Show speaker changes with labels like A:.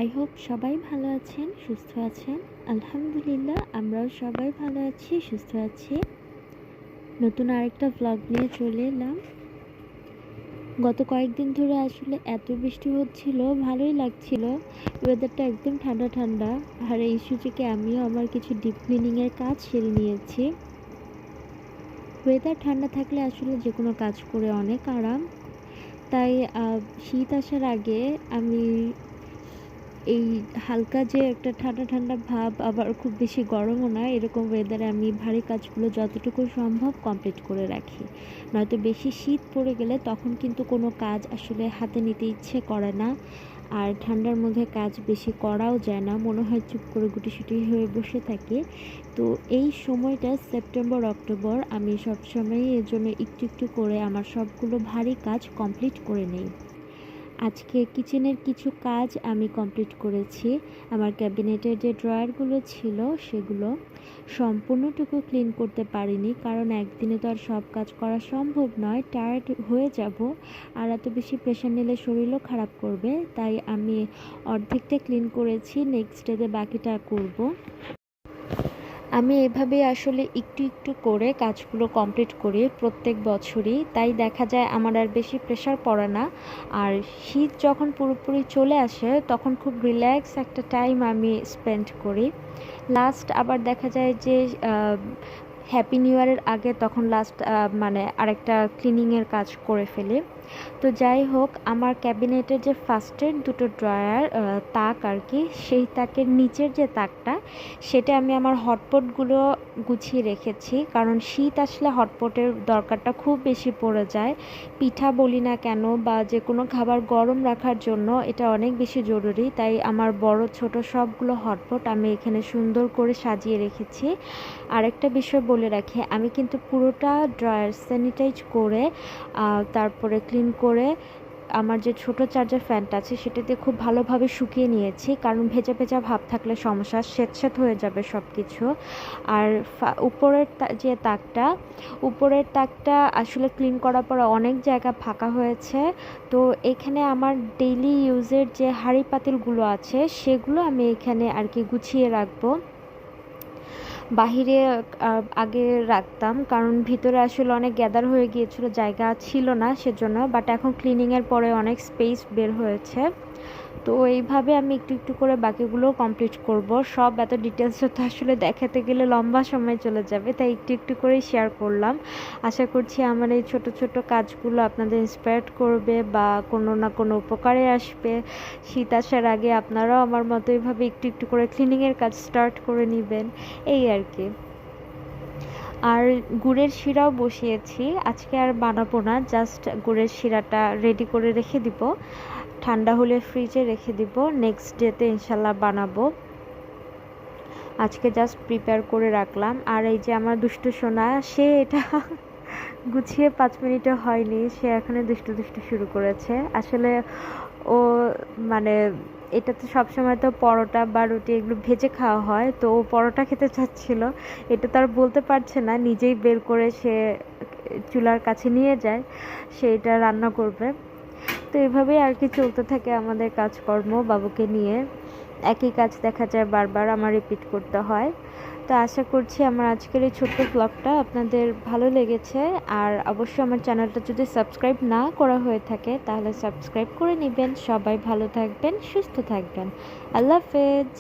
A: I hope সবাই ভালো আছেন, সুস্থ আছেন। আলহামদুলিল্লাহ আমরাও সবাই ভালো আছি, সুস্থ আছি। নতুন আরেকটা ভ্লগ নিয়ে চলে এলাম। গত কয়েকদিন ধরে আসলে এত বৃষ্টি হচ্ছিল, ভালোই লাগছিল, ওয়েদারটা একদম ঠান্ডা ঠান্ডা। আর এই সুযোগে আমিও আমার কিছু ডিপ ক্লিনিংয়ের কাজ সেরে নিয়েছি। ওয়েদার ঠান্ডা থাকলে আসলে যে কোনো কাজ করে অনেক আরাম। তাই শীত আসার আগে আমি এই হালকা যে একটা ঠান্ডা ঠান্ডা ভাব, আবার খুব বেশি গরমও না, এরকম ওয়েদারে আমি ভারী কাজগুলো যতটুকু সম্ভব কমপ্লিট করে রাখি। নয়তো বেশি শীত পড়ে গেলে তখন কিন্তু কোনো কাজ আসলে হাতে নিতে ইচ্ছে করে না, আর ঠান্ডার মধ্যে কাজ বেশি করাও যায় না, মনে হয় চুপ করে গুটিসুটি হয়ে বসে থাকে। তো এই সময়টা সেপ্টেম্বর অক্টোবর আমি সবসময় এর জন্য একটু একটু করে আমার সবগুলো ভারী কাজ কমপ্লিট করে নেই। আজকে কিচেনের কিছু কাজ আমি কমপ্লিট করেছি। আমার ক্যাবিনেটের যে ড্রয়ারগুলো ছিল সেগুলো সম্পূর্ণটুকু ক্লিন করতে পারিনি, কারণ একদিনে তো আর সব কাজ করা সম্ভব নয়, টায়ার্ড হয়ে যাব, আর এত বেশি প্রেশার নিলে শরীরও খারাপ করবে। তাই আমি অর্ধেকটা ক্লিন করেছি, নেক্সট ডেতে বাকিটা করব। আমি এভাবেই আসলে একটু একটু করে কাজগুলো কমপ্লিট করি প্রত্যেক বছরই, তাই দেখা যায় আমার আর বেশি প্রেশার পড়ে না। আর শীত যখন পুরোপুরি চলে আসে তখন খুব রিল্যাক্স একটা টাইম আমি স্পেন্ড করি। লাস্ট আবার দেখা যায় যে হ্যাপি নিউ ইয়ারের আগে তখন লাস্ট মানে আরেকটা ক্লিনিংয়ের কাজ করে ফেলি। তো যাই হোক, আমার ক্যাবিনেটের যে ফার্স্টের দুটো ড্রয়ার তাক আর কি, সেই তাকের নিচের যে তাকটা সেটা আমি আমার হটপটগুলো গুছিয়ে রেখেছি, কারণ শীত আসলে হটপটের দরকারটা খুব বেশি পড়ে যায়। পিঠা বলি না কেন বা যে কোনো খাবার গরম রাখার জন্য এটা অনেক বেশি জরুরি। তাই আমার বড় ছোট সবগুলো হটপট আমি এখানে সুন্দর করে সাজিয়ে রেখেছি। আরেকটা বিষয় বলে রাখি, আমি কিন্তু পুরোটা ড্রয়ার স্যানিটাইজ করে তারপরে ক্লিন করে আমার যে ছোট চার্জার ফ্যানটা আছে সেটাতে খুব ভালোভাবে শুকিয়ে নিয়েছি, কারণ ভেজা ভেজা ভাব থাকলে সমস্যা, স্যাঁতস্যাঁত হয়ে যাবে সব কিছু। আর যে উপরের তাকটা আসলে ক্লিন করার পর অনেক জায়গা ফাঁকা হয়েছে। তো এখানে আমার ডেইলি ইউজের যে হাঁড়ি পাতিলগুলো আছে সেগুলো আমি এখানে আর কি গুছিয়ে রাখবো। বাহিরে আগে রাখতাম, কারণ ভিতরে আসলে অনেক গ্যাদার হয়ে গিয়েছিল, জায়গা ছিল না সেজন্য, বাট এখন ক্লিনিংয়ের পরে অনেক স্পেস বের হয়েছে। তো এইভাবে আমি একটু একটু করে বাকিগুলো কমপ্লিট করব। সব এত ডিটেলসে তো আসলে দেখাতে গেলে লম্বা সময় চলে যাবে, তাই একটু একটু করেই শেয়ার করলাম। আশা করছি আমার এই ছোট ছোট কাজগুলো আপনাদের ইন্সপায়ার্ড করবে বা কোনো না কোনো উপকারে আসবে। শীত আসার আগে আপনারাও আমার মতো এইভাবে একটু একটু করে ক্লিনিংয়ের কাজ স্টার্ট করে নেবেন, এই আর কি। আর গুড়ের শিরাও বসিয়েছি, আজকে আর বানাবো না, জাস্ট গুড়ের শিরাটা রেডি করে রেখে দিব, ঠান্ডা হলে ফ্রিজে রেখে দিব, নেক্সট ডেতে ইনশাল্লাহ বানাবো। আজকে জাস্ট প্রিপেয়ার করে রাখলাম। আর এই যে আমার দুষ্টু সোনা, সে এটা গুছিয়ে 5 মিনিটও হয়নি, সে এখানে দুষ্টু দুষ্টু শুরু করেছে। আসলে ও মানে এটা তো সবসময় তো পরোটা বা রুটি এগুলো ভেজে খাওয়া হয়, তো ও পরোটা খেতে চাচ্ছিল। এটা তো আর বলতে পারছে না, নিজেই বের করে সে চুলার কাছে নিয়ে যায়, সে এটা রান্না করবে। তো এভাবেই আর কি চলতে থাকে আমাদের কাজকর্ম বাবুকে নিয়ে। একই কাজ দেখা যায় বারবার আমার রিপিট করতে হয়। তো আশা করছি আমার আজকের এই ছোট্ট ব্লগটা আপনাদের ভালো লেগেছে। আর অবশ্যই আমার চ্যানেলটা যদি সাবস্ক্রাইব না করা হয়ে থাকে তাহলে সাবস্ক্রাইব করে নেবেন। সবাই ভালো থাকবেন, সুস্থ থাকবেন। আল্লাহ হাফেজ।